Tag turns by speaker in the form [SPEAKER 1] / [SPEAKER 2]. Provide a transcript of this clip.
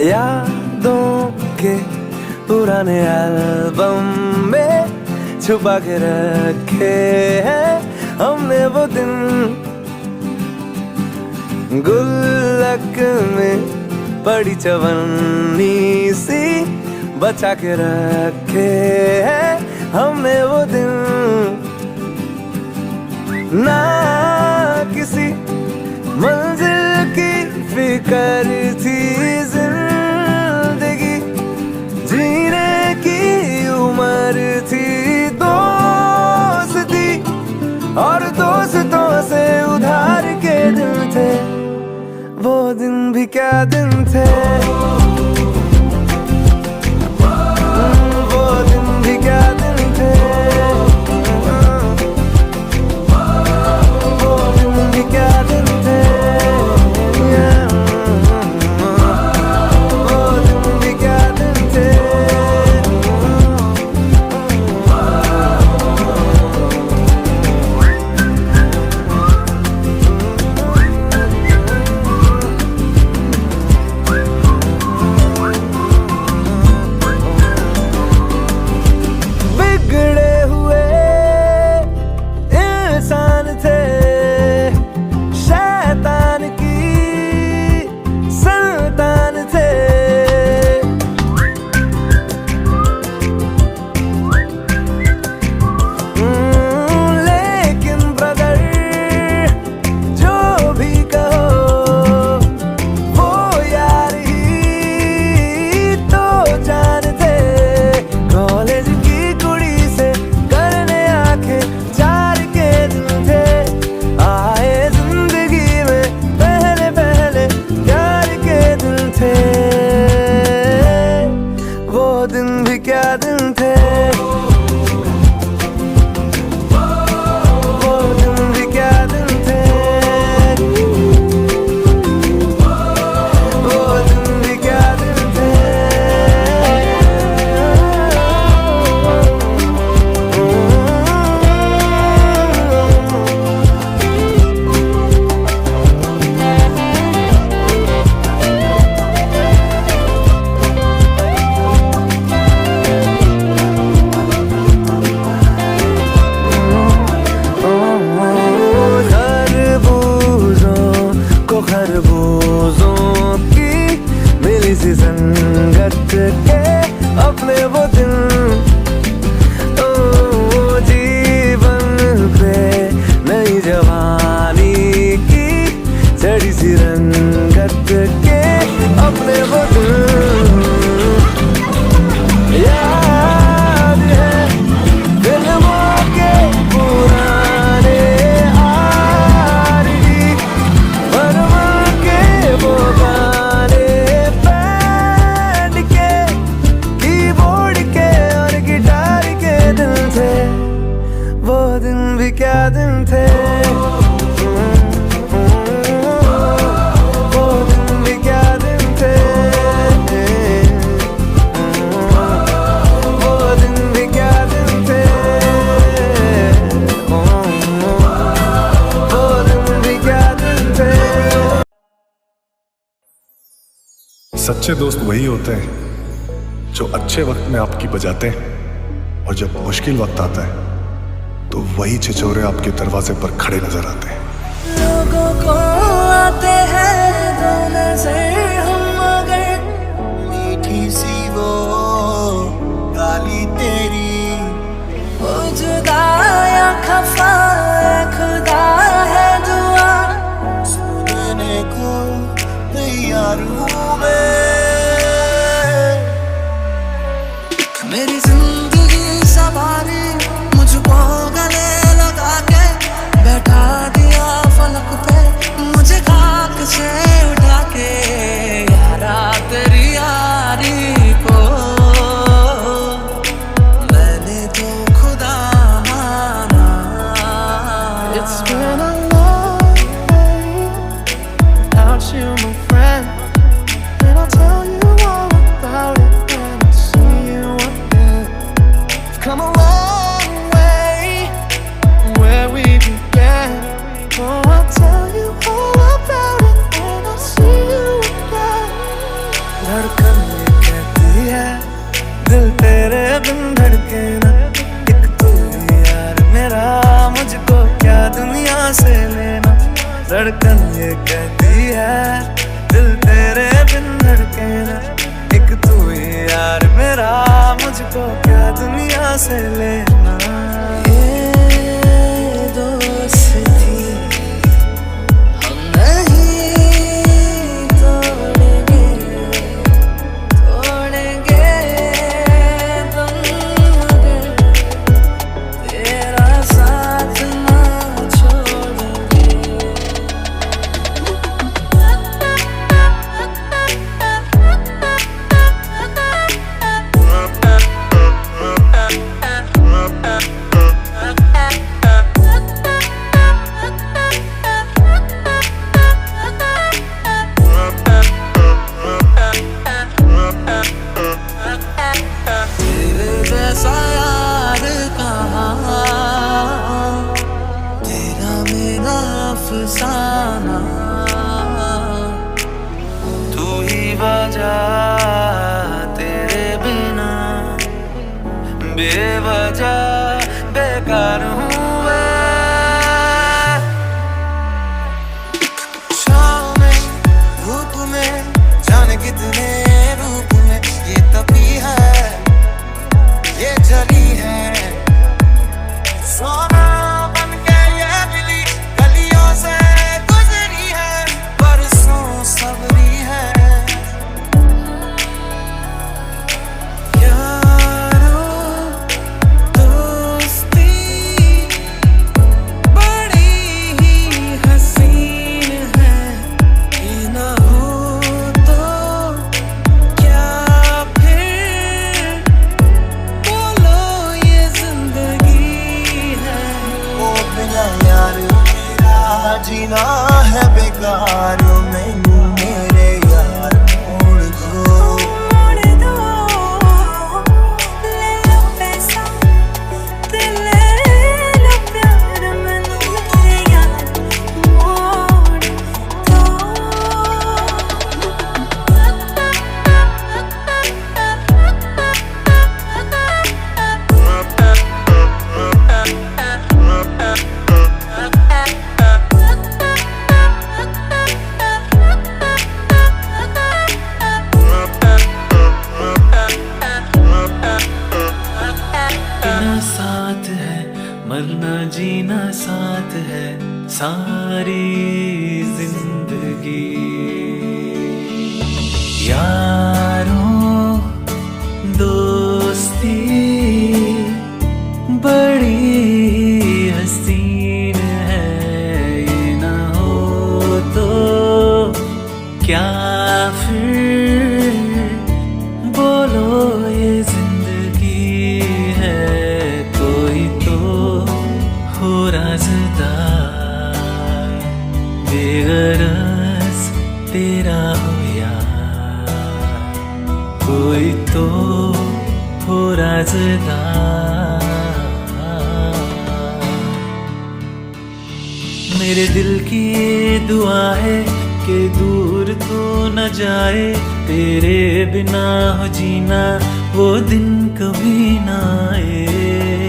[SPEAKER 1] यादों के पुराने एल्बम में छुपा के रखे हैं हमने वो दिन, गुल्लक में पड़ी चवन्नी सी बचा के रखे हैं हमने वो दिन। ना किसी मंजिल की फिक्र थी, जिंदगी जीने की उम्र थी, दोस्ती और दोस्तों से उधार के दिन थे, वो दिन भी क्या दिन थे, वो दिन भी क्या दिन थे, वो दिन भी क्या दिन थे, वो दिन भी क्या दिन थे। खरबूजों की मिली सी संगत के अपने वो दिन, ओ जीवन पे नई जवानी की चढ़ी सी रंगत के अपने वो दिन, याद है फिल्मों के पुराने वो गाने, बैंड के कीबोर्ड के और गिटार के दिन थे, वो दिन भी क्या दिन थे, वो दिन भी क्या दिन थे, वो दिन भी क्या दिन थे, वो दिन भी क्या दिन थे।
[SPEAKER 2] सच्चे दोस्त वही होते हैं जो अच्छे वक्त में आपकी बजाते हैं, और जब मुश्किल वक्त आता है तो वही छिछोरे आपके दरवाजे पर खड़े नजर आते हैं।
[SPEAKER 3] लोगों को आते हैं दो नजर हम, मगर मीठी सी वो गाली तेरी, वो जुदा या खफा खुदा है दुआ सुनने को तैयार हूँ मैं। मेरी जिंदगी सवारी मुझको गले लगा के बैठा दिया फलक पे, मुझे खाक से उठा के यारा तेरी यारी को मैंने तो खुदा
[SPEAKER 1] से लेना। धड़कन ये कहती है दिल तेरे बिन धड़के ना। एक तू ही यार मेरा, मुझको क्या दुनिया से लेना। ये दोस्ती हम नहीं तोड़ेंगे, तोड़ेंगे तुम अगर तेरा साथ ना छोड़ेंगे। तेरे जैसा यार कहाँ, तेरा मेरा अफसाना। तू ही वजह, तेरे बिना बेवजह बेकार हूँ मैं। शाम में धूप में जाने कितने रूप में ये तपी है, ये जली है। सोना बन के ये मिली गलियों से गुजरी है, बरसों सबरी है। यारो दोस्ती बड़ी ही हसीन है, ये ना हो तो क्या फिर बोलो ये जिंदगी है।
[SPEAKER 4] ओ बिना यार मेरा जीना है बेकार, मैनू मेरे यार मोड़ दो।
[SPEAKER 3] मोड़ दो, ले लो पैसा ते ले लो प्यार, मैनू मेरे यार मोड़ दो।
[SPEAKER 1] जीना साथ है, मरना जीना साथ है, सारी जिंदगी। यारों दोस्ती बड़ी हसीन है, ये ना हो तो क्या फिर बोलो ये जिंदगी है। कोई तो हो राज़दार, बेगरज तेरा हो यार। कोई तो हो राज़दार, मेरे दिल की ये दुआ है कि दूर तो न जाए, तेरे बिना हो जीना वो दिन कभी ना आए।